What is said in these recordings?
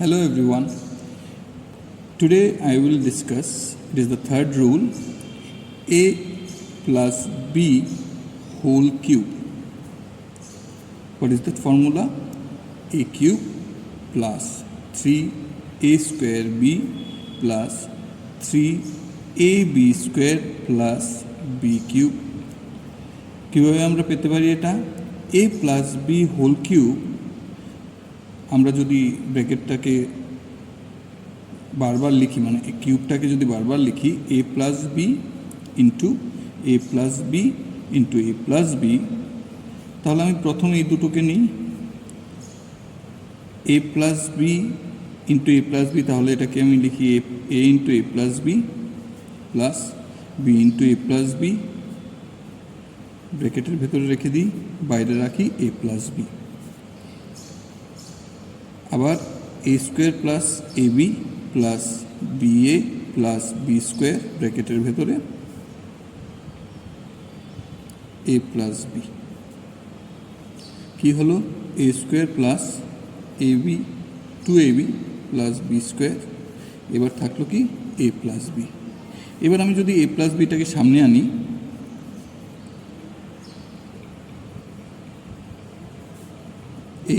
Hello everyone. Today I will discuss, it is the third rule, a plus b whole cube. What is that formula? A cube plus 3a square b plus 3ab square plus b cube. কিভাবে আমরা পেতে পারি এটা? a plus b whole cube আমরা যদি ব্র্যাকেটটাকে বারবার লিখি, মানে কিউবটাকে যদি বারবার লিখি a plus B into A plus B into A plus B, তাহলে আমি প্রথমে এই দুটোকে নিই A plus B into A plus B, তাহলে এটাকে আমি লিখি A into A plus B plus B into A plus B, ব্র্যাকেটের ভেতরে রেখে দিই, বাইরে রাখি এ প্লাস বি। আবার এ square plus A B plus B A plus B square, ব্র্যাকেটের ভেতরে এ প্লাস বি। কী হলো? এ square plus A B, two A B plus B square. এবার থাকলো কি? এ প্লাস বি। এবার আমি যদি এ প্লাস বিটাকে সামনে আনি,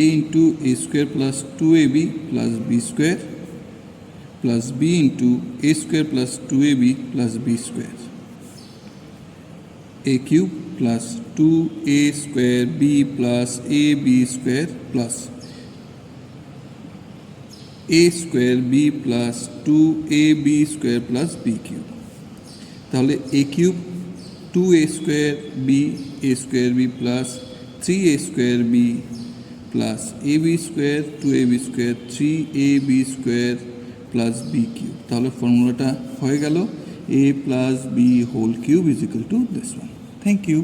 a into a square plus 2ab plus b square plus b into a square plus 2ab plus b square, a cube plus 2a square b plus ab square plus a square b plus 2ab square plus b cube। তাহলে a cube 2a square b a square b plus 3a square b plus A B square two A B square 3ab square plus B cube. তাহলে ফর্মুলাটা হয়ে গেল a plus B whole cube is equal to this one. Thank you.